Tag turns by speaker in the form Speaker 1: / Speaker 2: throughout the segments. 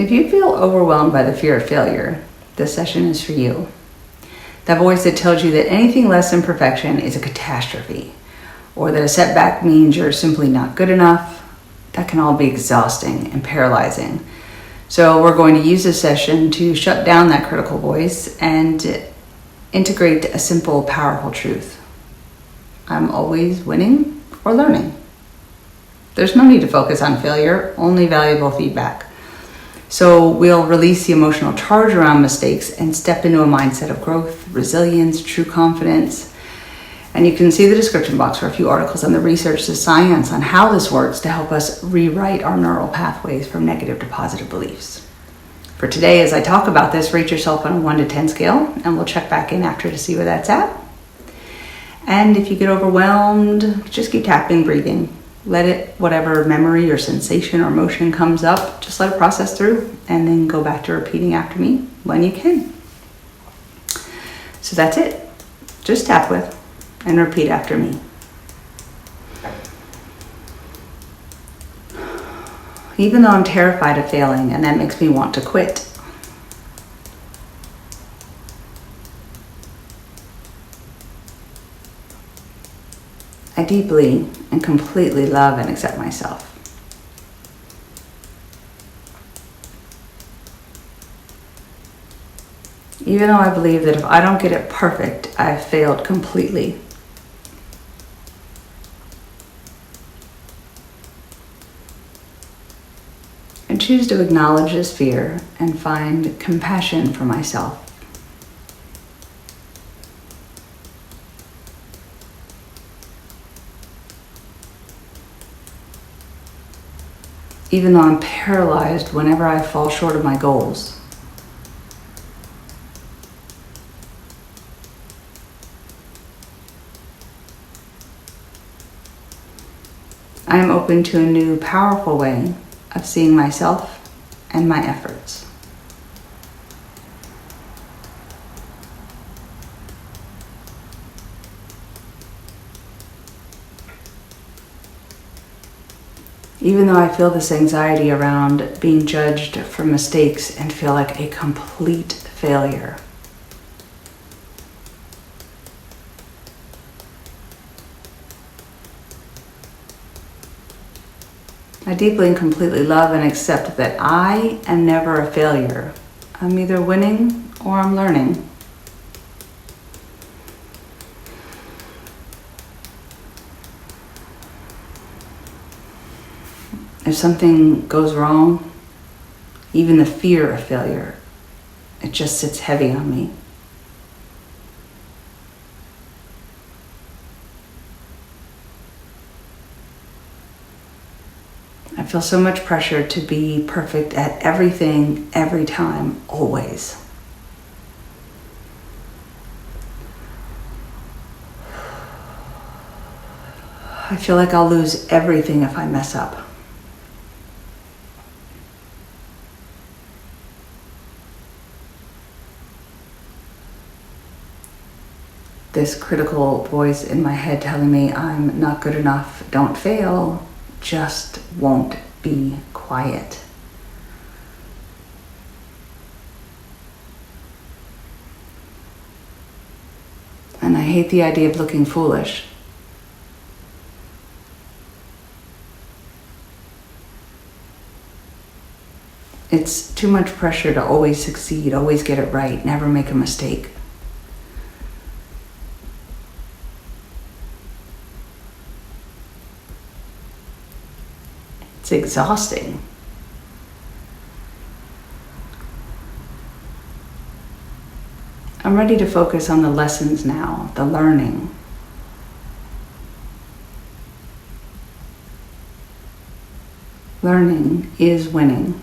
Speaker 1: If you feel overwhelmed by the fear of failure, this session is for you. That voice that tells you that anything less than perfection is a catastrophe, or that a setback means you're simply not good enough, that can all be exhausting and paralyzing. So we're going to use this session to shut down that critical voice and integrate a simple, powerful truth. I'm always winning or learning. There's no need to focus on failure, only valuable feedback. So we'll release the emotional charge around mistakes and step into a mindset of growth, resilience, true confidence. And you can see the description box for a few articles on the research, the science on how this works to help us rewrite our neural pathways from negative to positive beliefs. For today, as I talk about this, rate yourself on a 1 to 10 scale, and we'll check back in after to see where that's at. And if you get overwhelmed, just keep tapping, breathing. Let it, whatever memory or sensation or emotion comes up, just let it process through, and then go back to repeating after me when you can. So that's it. Just tap with and repeat after me. Even though I'm terrified of failing, and that makes me want to quit, I deeply and completely love and accept myself. Even though I believe that if I don't get it perfect, I've failed completely. I choose to acknowledge this fear and find compassion for myself. Even though I'm paralyzed whenever I fall short of my goals. I am open to a new, powerful way of seeing myself and my efforts. Even though I feel this anxiety around being judged for mistakes and feel like a complete failure. I deeply and completely love and accept that I am never a failure. I'm either winning or I'm learning. If something goes wrong, even the fear of failure, it just sits heavy on me. I feel so much pressure to be perfect at everything, every time, always. I feel like I'll lose everything if I mess up. This critical voice in my head telling me I'm not good enough, don't fail, just won't be quiet. And I hate the idea of looking foolish. It's too much pressure to always succeed, always get it right, never make a mistake. It's exhausting. I'm ready to focus on the lessons now, the learning. Learning is winning.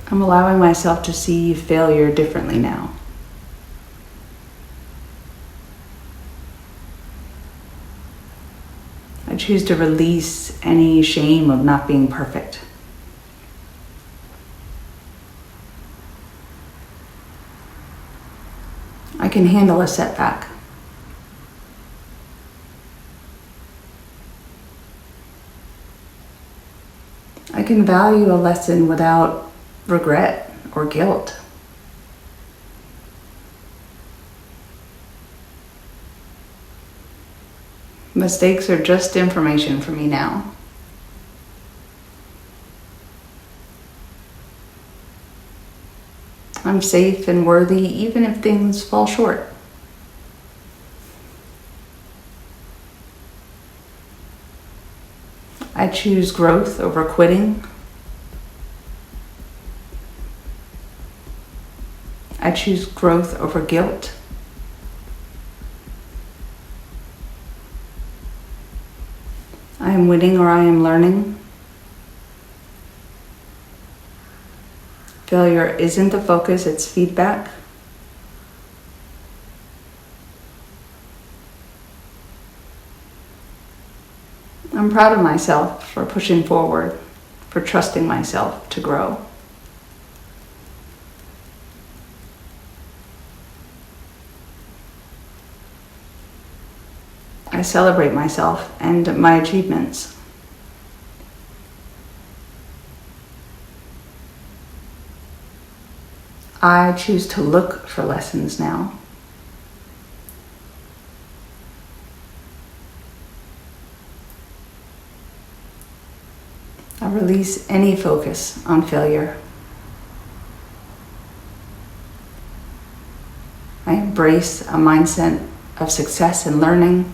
Speaker 1: I'm allowing myself to see failure differently now. I choose to release any shame of not being perfect. I can handle a setback. I can value a lesson without regret or guilt. Mistakes are just information for me now. I'm safe and worthy even if things fall short. I choose growth over quitting. I choose growth over guilt. I am winning or I am learning. Failure isn't the focus, it's feedback. I'm proud of myself for pushing forward, for trusting myself to grow. I celebrate myself and my achievements. I choose to look for lessons now. I release any focus on failure. I embrace a mindset of success and learning.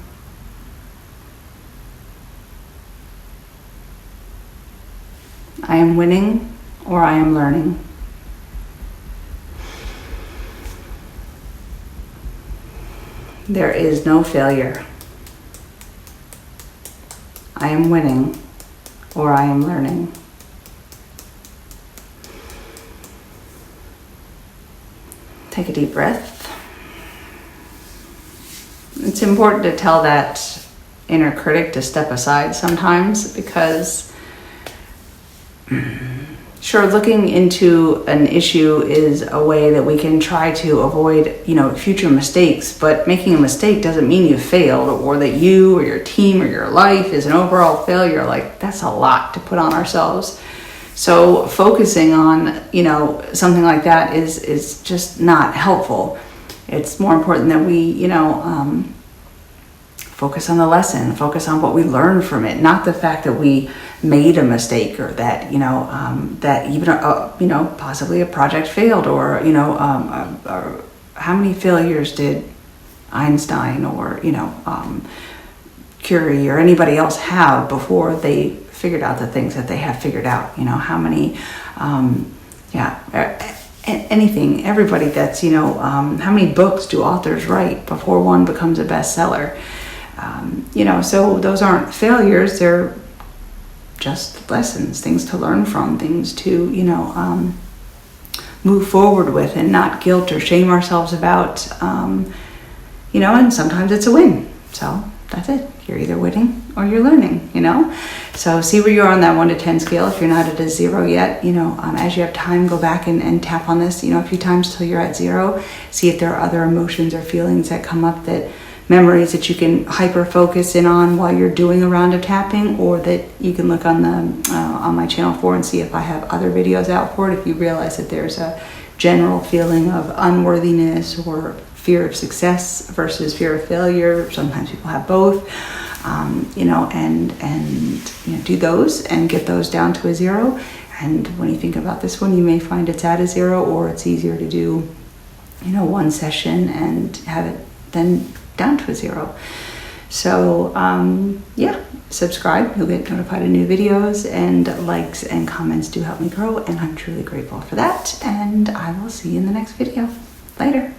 Speaker 1: I am winning or I am learning. There is no failure. I am winning or I am learning. Take a deep breath. It's important to tell that inner critic to step aside sometimes because sure, looking into an issue is a way that we can try to avoid, future mistakes, but making a mistake doesn't mean you failed or that you or your team or your life is an overall failure. Like, that's a lot to put on ourselves. So focusing on, something like that is just not helpful. It's more important that we, focus on the lesson, focus on what we learned from it, not the fact that we made a mistake or that, that even, possibly a project failed or, how many failures did Einstein or, Curie or anybody else have before they figured out the things that they have figured out? How many, anything, everybody that's, how many books do authors write before one becomes a bestseller? So those aren't failures, they're just lessons, things to learn from, things to, move forward with and not guilt or shame ourselves about, and sometimes it's a win. So that's it. You're either winning or you're learning, So see where you are on that 1 to 10 scale. If you're not at a 0 yet, as you have time, go back and tap on this, a few times till you're at 0. See if there are other emotions or feelings that come up, that memories that you can hyper focus in on while you're doing a round of tapping, or that you can look on the on my channel for and see if I have other videos out for it. If you realize that there's a general feeling of unworthiness or fear of success versus fear of failure, sometimes people have both, do those and get those down to a 0. And when you think about this one, you may find it's at a 0, or it's easier to do, one session and have it then down to a 0. So subscribe, you'll get notified of new videos, and likes and comments do help me grow, and I'm truly grateful for that, and I will see you in the next video. Later.